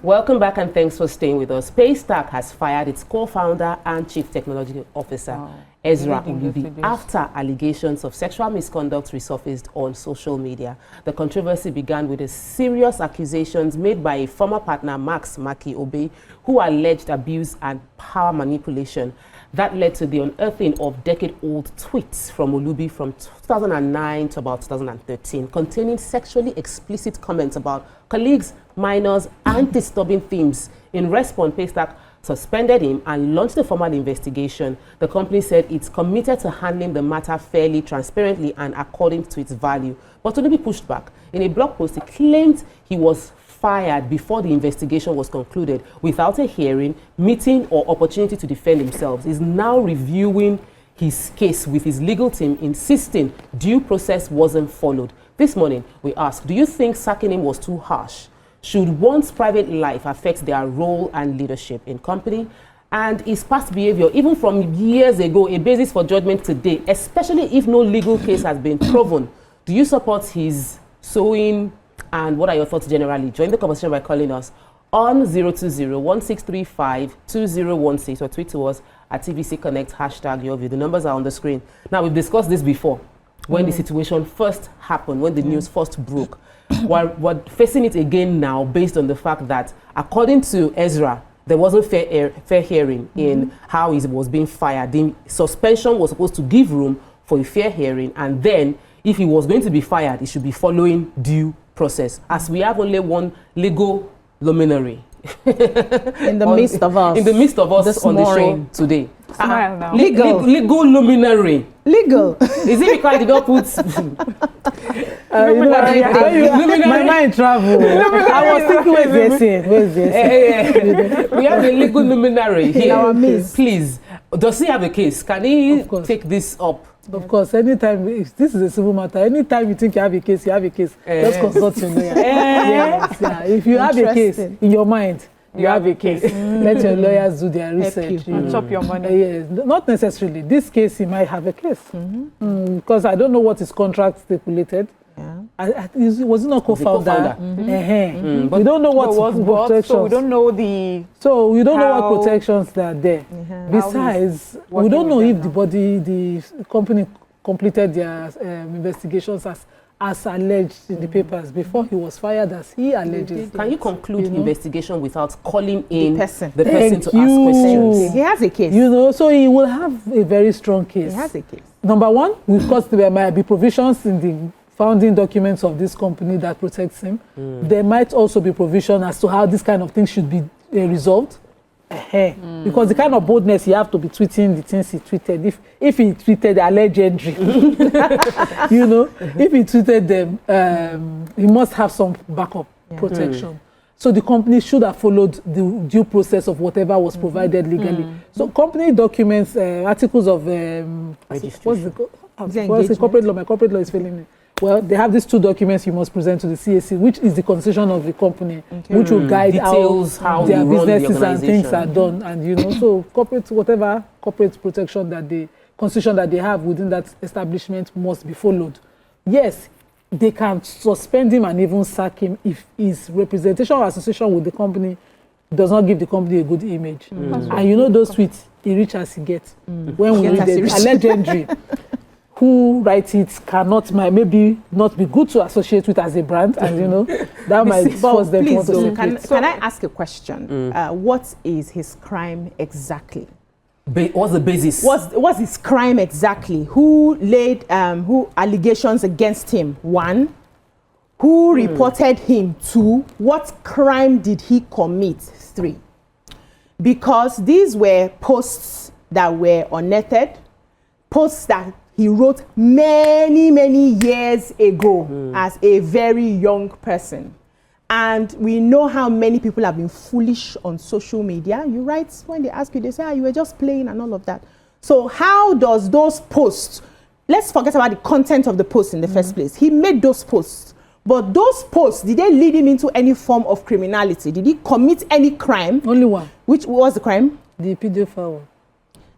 Welcome back and thanks for staying with us. Paystack has fired its co-founder and chief technology officer, Ezra Olubi, after allegations of sexual misconduct resurfaced on social media. The controversy began with a serious accusations made by a former partner, Max Maki Obe, who alleged abuse and power manipulation. That led to the unearthing of decade-old tweets from Olubi from 2009 to about 2013, containing sexually explicit comments about colleagues, minors, and disturbing themes. In response, Paystack suspended him and launched a formal investigation. The company said it's committed to handling the matter fairly, transparently, and according to its value. But Olubi pushed back. In a blog post, he claimed he was fired before the investigation was concluded without a hearing, meeting, or opportunity to defend himself. He's now reviewing his case with his legal team, insisting due process wasn't followed. This morning, we asked, do you think sacking him was too harsh? Should one's private life affect their role and leadership in company? And is past behavior, even from years ago, a basis for judgment today, especially if no legal case has been proven? Do you support his sowing? And what are your thoughts generally? Join the conversation by calling us on 020-1635-2016 or tweet to us at TVC Connect, #YourView. The numbers are on the screen. Now, we've discussed this before, when the situation first happened, when the news first broke. We're facing it again now based on the fact that, according to Ezra, there wasn't fair hearing in how he was being fired. The suspension was supposed to give room for a fair hearing, and then if he was going to be fired, he should be following due process, as we have only one legal luminary in the midst of us. In the midst of us on the show today. Smile now. Legal luminary. Legal. Is it because I did not put my mind travel. I was thinking, where's this? We have a legal luminary here. In our midst. Please, does he have a case? Can he take this up? Of course, anytime, if this is a civil matter, anytime you think you have a case, you have a case. Just consult your lawyer. Yes, yeah. If you have a case in your mind, you have a case. Let your lawyers do their research. And chop your money. Yes, not necessarily. This case, he might have a case. Because I don't know what his contract stipulated. Yeah. Was it not co-founder? We don't know what protections. So we don't know the. So we don't know what protections that are there. Besides, we don't know if the company completed their investigations as alleged in the papers before he was fired, as he alleges. Can you conclude investigation without calling in the person to ask questions? He has a case. So he will have a very strong case. He has a case. Number one, because there might be provisions in the founding documents of this company that protects him. There might also be provision as to how this kind of thing should be resolved. Because the kind of boldness you have to be tweeting the things he tweeted. If he tweeted alleged injury, if he tweeted them, he must have some backup protection. So the company should have followed the due process of whatever was provided legally. So company documents, articles of what's the corporate law? My corporate law is failing me. Well, they have these two documents you must present to the CAC, which is the constitution of the company, which will guide how their businesses and things are done. And so whatever corporate protection that the constitution that they have within that establishment must be followed. Yes, they can suspend him and even sack him if his representation or association with the company does not give the company a good image. And those tweets, he reach as he gets. When we read the alleged injury, who writes it cannot maybe not be good to associate with as a brand, and that might force them to want to separate. Can I ask a question? What is his crime exactly? What's the basis? What's his crime exactly? Who laid who allegations against him? 1. Who reported him? 2. What crime did he commit? 3. Because these were posts that were unnetted, posts that he wrote many, many years ago as a very young person. And we know how many people have been foolish on social media. You write, when they ask you, they say, you were just playing and all of that. So how does those posts, let's forget about the content of the post in the first place. He made those posts. But those posts, did they lead him into any form of criminality? Did he commit any crime? Only one. Which was the crime? The pedophile one.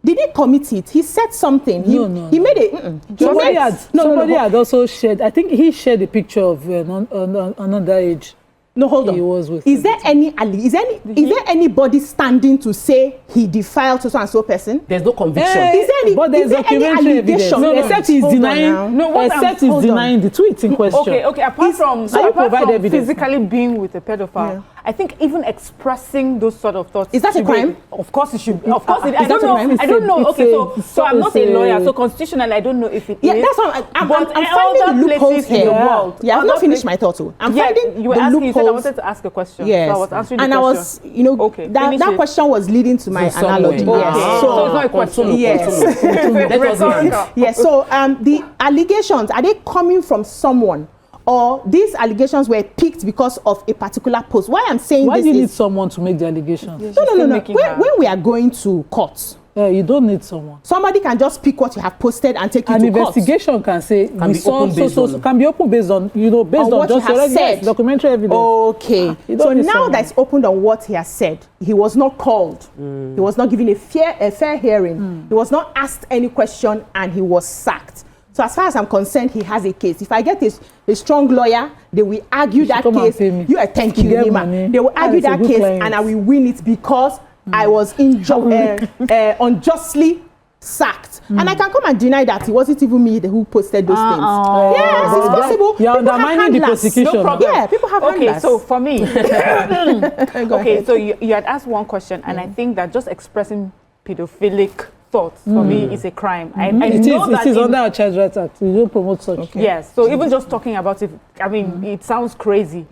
Did he commit it? He said something. He made it. Somebody had also shared, I think he shared a picture of an underage No, hold He on. was with Is there anybody standing to say he defiled so and so person? There's no conviction. Is there any, but there's is there any documentary evidence. allegation? No, except he's Hold on now. denying. No, what except I'm- he's denying the tweet in question. Okay. Apart from so you provide evidence. physically being with a pedophile, I think even expressing those sort of thoughts Is that a should be- crime? Of course, it should. Of course, it. I Is don't that a know. crime? I don't know. It's Okay, a- so I'm not a it's lawyer, a- so constitutionally, I don't know if it is. Yeah, that's what I'm But finding other the loopholes places in here. the world, Yeah, I've other not finished pla- my thought. Too. I'm Yeah, finding you were the asking. You said I loopholes. wanted to ask a question. Yes, So I was answering and the I question. was, you know, Okay, that finish it. question was leading to my So somewhere. analogy. Okay. Yes. So it's not a question. Yes. Let us land. Rhetorical. Yes. So the allegations, are they coming from someone, or these allegations were picked because of a particular post? Why I'm saying Why this do you need is someone to make the allegations? no. still making her- When we are going to court, You don't need someone. somebody can just pick what you have posted and take you An to court. investigation can say Can we be saw open based on- can be open based on based On on what you just have already- said. yes, documentary evidence. Okay. You So don't need now someone. that it's opened on what he has said, he was not called. He was not given a fair hearing. He was not asked any question, and he was sacked. So as far as I'm concerned, he has a case. If I get a strong lawyer, they will argue should that come and case. pay me. Thank You you, get Nima. money. They will And argue it's a that good case, client. and I will win it because I was unjustly sacked. And I can come and deny that it wasn't even me who posted those things. Yes, it's possible. You're People have undermining the handlers. prosecution. No problem. Yeah, people have Okay, handlers. so for me, Go okay, ahead. so you had asked one question, and I think that just expressing pedophilic thoughts for me is a crime. I know that It is in- under our Child Rights Act. We don't promote such. Yes, so even just talking about it, I mean, it sounds crazy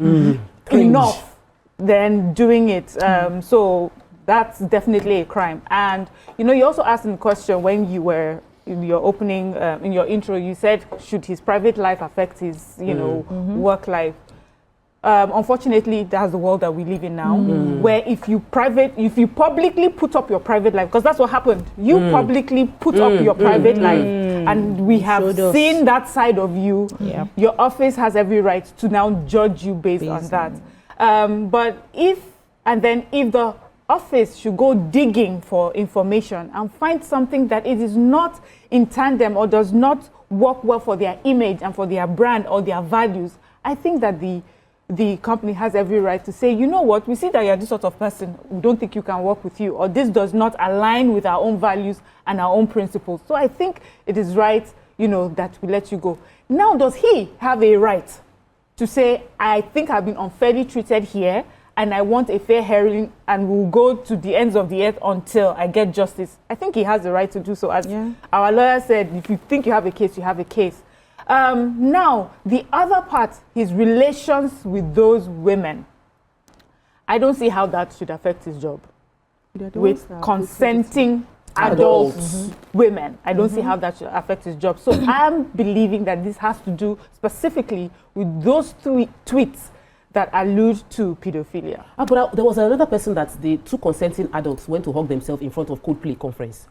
enough than doing it. So that's definitely a crime. And you also asked the question when you were in your opening, in your intro, you said, should his private life affect his, work life? Unfortunately, that's the world that we live in now, where if you publicly put up your private life, because that's what happened. You publicly put up your private life, and we have Showed us. seen that side of you. Yeah. Your office has every right to now judge you based on that. But if the office should go digging for information and find something that it is not in tandem or does not work well for their image and for their brand or their values, I think that the company has every right to say, you know what, we see that you're this sort of person, we don't think you can work with you, or this does not align with our own values and our own principles. So I think it is right, that we let you go. Now, does he have a right to say, I think I've been unfairly treated here, and I want a fair hearing, and we'll go to the ends of the earth until I get justice? I think he has the right to do so. As our lawyer said, if you think you have a case, you have a case. Now, the other part, his relations with those women, I don't see how that should affect his job. With consenting adult women, I don't see how that should affect his job. So I'm believing that this has to do specifically with those tweets that allude to pedophilia. But there was another person that the two consenting adults went to hug themselves in front of Coldplay conference.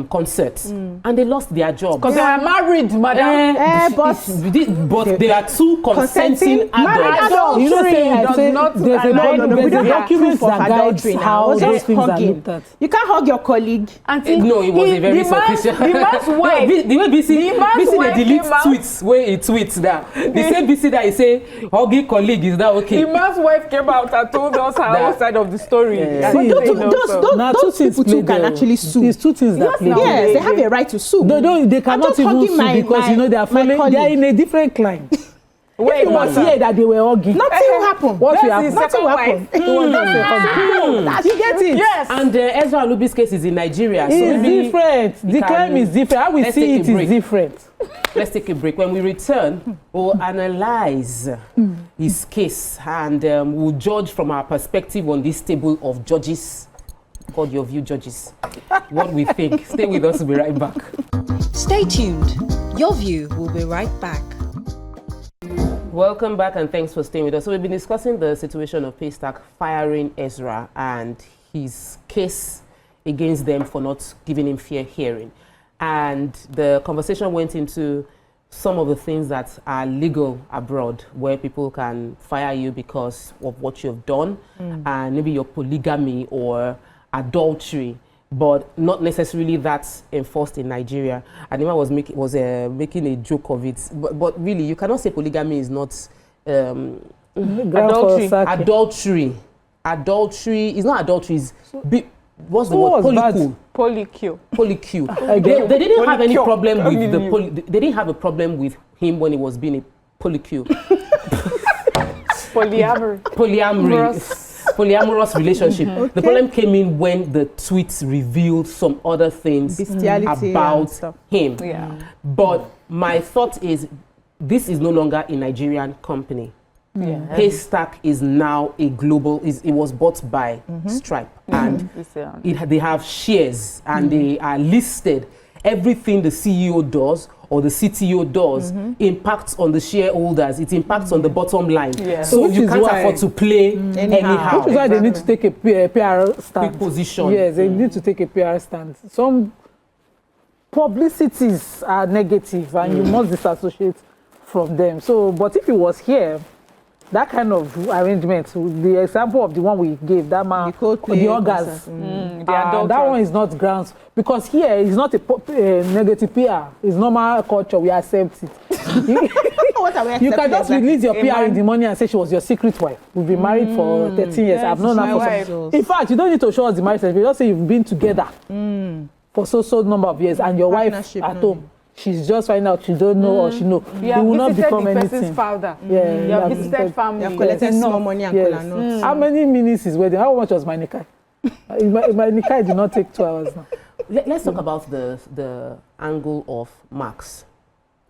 Concert, and they lost their job. Because they were married, madam. But they are two consenting adults. Adultery You know, does not there's a align there's with a their document proof of that guides adultery now. how Just those things are hugging. looked at. You can't hug your colleague. No, it was a very sufficient. The man's wife. The way BC they delete came out. tweets, where he tweets that. The same BC that he say, hugging colleague, is that okay? The man's wife came out and told us her own side of the story. Yeah. But See, those people too can actually sue. There's two things that Yes, play now. there. Yes, they have a right to sue. They cannot just even hugging sue my- because my- they are my following. They are colleague. in a different climb. Wait, You must hear that they were hugging. Nothing will happen. What will That's happen? his Nothing second will wife. happen. It was just a hugging. You get it? Yes. And Ezra Olubi's case is in Nigeria. So It's maybe different. The can- climb is different. How we let's see take it a is break. different. Let's take a break. When we return, we'll analyze his case and we'll judge from our perspective on this table of judges called YourView judges. What we think. Stay with us. We'll be right back. Stay tuned. Your View will be right back. Welcome back and thanks for staying with us. So we've been discussing the situation of Paystack firing Ezra and his case against them for not giving him fair hearing. And the conversation went into some of the things that are legal abroad, where people can fire you because of what you've done, and maybe your polygamy or adultery, but not necessarily that's enforced in Nigeria. Anima was making a joke of it, but really you cannot say polygamy is not Adultery. Adultery is not adultery. It's what's the word? Polycule. They didn't have any problem with they didn't have a problem with him when he was being a polycule. Polyamorous relationship. Okay. The problem came in when the tweets revealed some other things about him. Yeah. But my thought is, this is no longer a Nigerian company. Yeah. Paystack is now a global. It was bought by Stripe, and they have shares, and they are listed. Everything the CEO does or the CTO does impacts on the shareholders. It impacts on the bottom line. Yeah. So you can't afford to play anyhow. Which is why they need to take a PR stand. Quick position. Yes, they need to take a PR stand. Some publicities are negative, and you must disassociate from them. So, but if it was here, that kind of arrangement, the example of the one we gave, that man, the organs, that one is not grounds. Because here, it's not a negative PR. It's normal culture. We accept it. You can just release your PR in the morning and say she was your secret wife. We've been married for 13 years. I've known her for in fact, you don't need to show us the marriage certificate. Just say you've been together for so number of years, and your wife at home. She's just finding out she don't know or she know. You will not become anything. Father. Yeah, you have visited family. You have collected small money and yes. How many minutes is wedding? How much was my nikai? my nikai did not take 2 hours now. Let's talk about the angle of Max,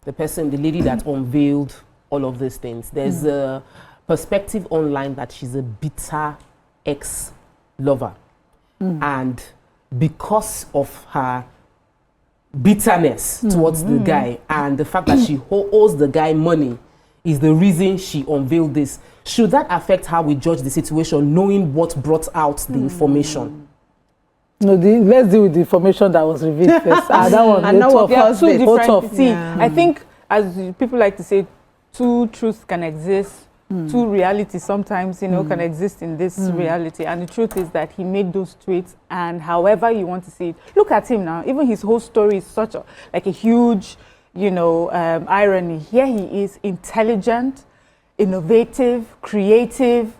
the lady that unveiled all of these things. There's a perspective online that she's a bitter ex-lover, and because of her bitterness towards the guy and the fact that she owes the guy money is the reason she unveiled this. Should that affect how we judge the situation, knowing what brought out the information? No, let's deal with the information that was revealed first. That one, and now two different. See, I think, as people like to say, two truths can exist. Two realities sometimes, can exist in this reality. And the truth is that he made those tweets, and however you want to see it, look at him now. Even his whole story is such a huge, irony. Here he is, intelligent, innovative, creative,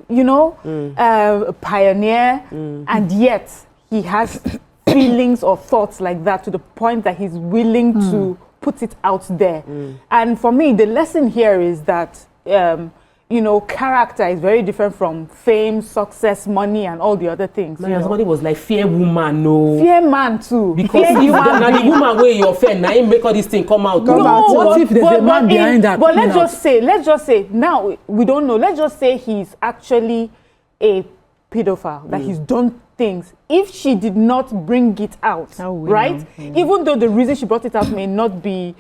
pioneer, and yet he has feelings or thoughts like that to the point that he's willing to put it out there. And for me, the lesson here is that character is very different from fame, success, money, and all the other things. Somebody was like, fear woman, no. Fear man too. Because the woman where you're fair, now you make all this thing come out. What if there's a man behind that? But let's just say, now we don't know. Let's just say he's actually a pedophile, that he's done things. If she did not bring it out, right? Even though the reason she brought it out may not be,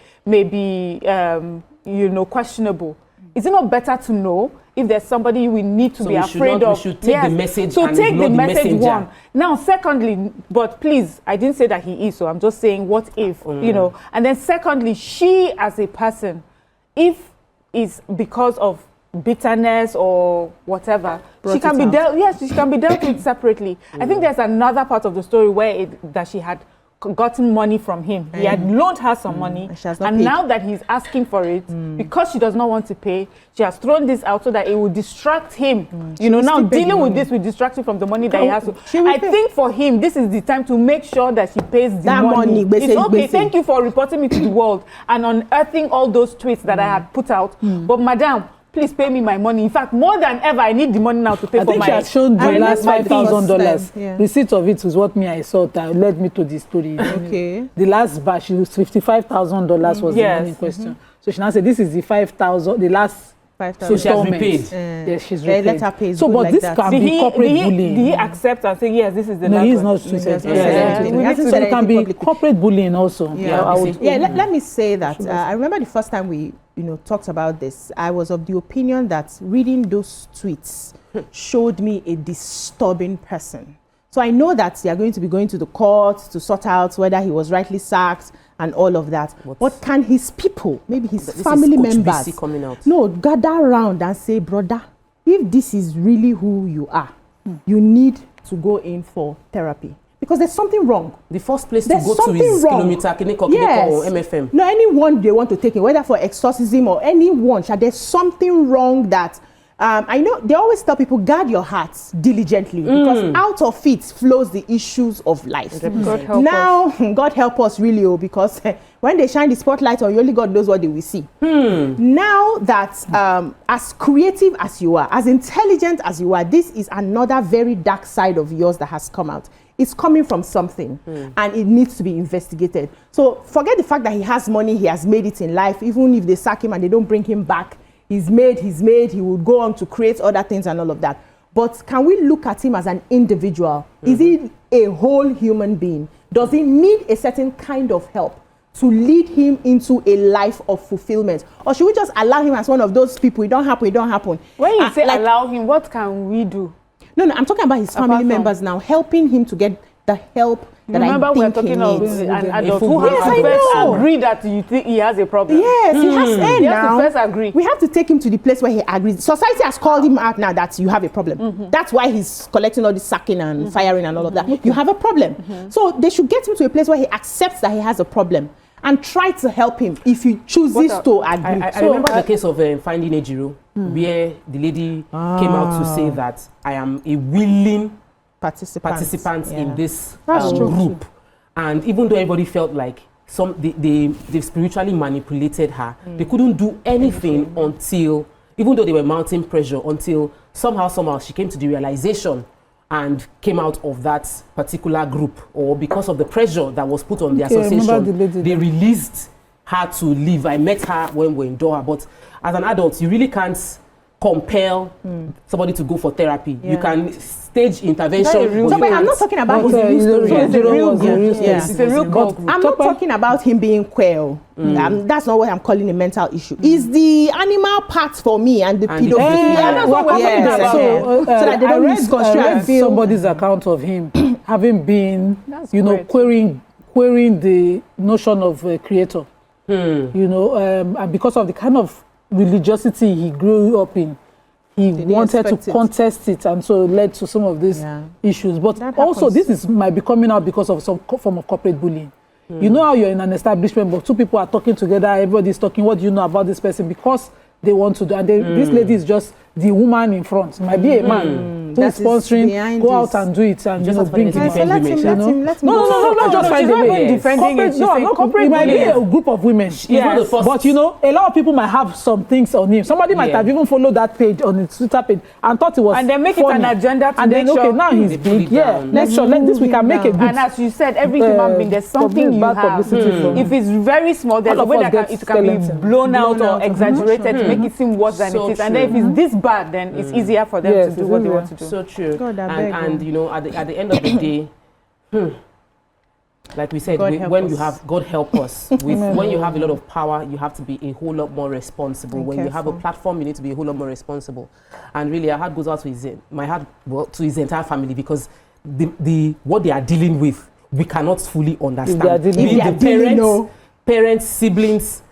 questionable. Is it not better to know if there's somebody we need to be afraid of? We should take the message. So take the message one. Now, secondly, but please, I didn't say that he is, so I'm just saying what if, And then secondly, she as a person, if it's because of bitterness or whatever, she can be dealt with separately. I think there's another part of the story where that she had gotten money from him. He had loaned her some money, and now that he's asking for it, because she does not want to pay, she has thrown this out so that it will distract him. Now dealing with this will distract him from the money that he has to. I think for him, this is the time to make sure that she pays the money. It's okay. Thank you for reporting me to the world and unearthing all those tweets that I had put out. But madam, please pay me my money. In fact, more than ever, I need the money now to pay for my... I think she has shown the last $5,000. Receipt of it was what I saw that led me to this story. Okay. The last batch, $55,000 was the money in question. So she now said, this is the 5,000, the last... So she has repaid. Yes, she's repaid. Let her pay. So, but like this can be corporate bullying. Did he accept and say, yes, this is the last? No, he's not suited. It can be corporate bullying also. Let me say that. I remember the first time we talked about this, I was of the opinion that reading those tweets showed me a disturbing person. So I know that they are going to be going to the court to sort out whether he was rightly sacked and all of that. But can his people, maybe his family members, gather around and say, brother, if this is really who you are, you need to go in for therapy. Because there's something wrong. The first place to go to is kilometer, or MFM. No, anyone they want to take in, whether for exorcism or anyone, there's something wrong that I know they always tell people, guard your hearts diligently, because out of it flows the issues of life. God help us. God help us really, because when they shine the spotlight on you, only God knows what they will see. Now that as creative as you are, as intelligent as you are, this is another very dark side of yours that has come out. It's coming from something, and it needs to be investigated. So forget the fact that he has money, he has made it in life. Even if they sack him and they don't bring him back, he's made, he will go on to create other things and all of that. But can we look at him as an individual? Is he a whole human being? Does he need a certain kind of help to lead him into a life of fulfillment? Or should we just allow him as one of those people, it don't happen? When you say like, allow him, what can we do? No, I'm talking about his family members now, helping him to get the help that Remember, I think we're talking about an adult who has to first agree that you think he has a problem. Yes, he has He has to first agree. We have to take him to the place where he agrees. Society has called him out now that you have a problem. That's why he's collecting all this sacking and firing and all of that. You have a problem. So they should get him to a place where he accepts that he has a problem and try to help him if he chooses to agree. I remember the case of Finding Ejiro, where the lady came out to say that I am a willing participant in this group. And even though everybody felt like they spiritually manipulated her, they couldn't do anything until, even though they were mounting pressure, until somehow she came to the realization and came out of that particular group, or because of the pressure that was put on the association, they released her to leave. I met her when we were in Doha, but as an adult, you really can't compel somebody to go for therapy. You can stage intervention. But I'm not talking about his real group. It's a real group. I'm not talking about him being queer. That's not what I'm calling a mental issue. It's the animal part for me and the pedophilia. That's what we're talking about. So that they don't misconstrue. I read somebody's account of him having been, querying the notion of a creator. And because of the kind of religiosity he grew up in, he wanted to contest it, and so it led to some of these issues. But also, this might be coming out because of some form of corporate bullying. You know how you're in an establishment, but two people are talking together, everybody's talking, what do you know about this person? Because they want to do, and this lady is just the woman in front. It might be a man who is sponsoring, go out and do it, and just bring it back. Let him No, not just find a way. It might be a group of women. Yes, but a lot of people might have some things on him. Somebody might have even followed that page on his Twitter page and thought it was and then make funny. it an agenda to and make then sure now he's big. Let's let this, we can make a good. And as you said, every human being, there's something you have. If it's very small, there's a way that it can be blown out or exaggerated to make it seem worse than it is. And then if it's this bad, then it's easier for them to do what they want to do. So true. And at the end of the day, like we said, when you have, God help us, when you have a lot of power, you have to be a whole lot more responsible. When you have a platform, you need to be a whole lot more responsible. And really, our heart goes out to his entire family, because what they are dealing with, we cannot fully understand. Parents, siblings,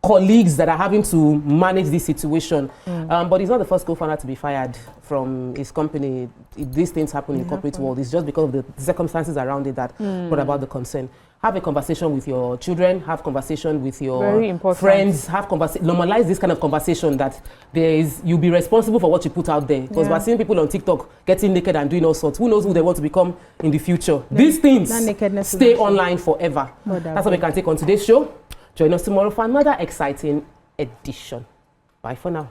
colleagues that are having to manage this situation. But he's not the first co-founder to be fired from his company. If these things happen in the corporate world, it's just because of the circumstances around it that brought about the concern. Have a conversation with your children, have conversation with your friends, normalize this kind of conversation that you'll be responsible for what you put out there. Because we're seeing people on TikTok getting naked and doing all sorts. Who knows who they want to become in the future? These things stay online forever. That's what we can take on today's show. Join us tomorrow for another exciting edition. Bye for now.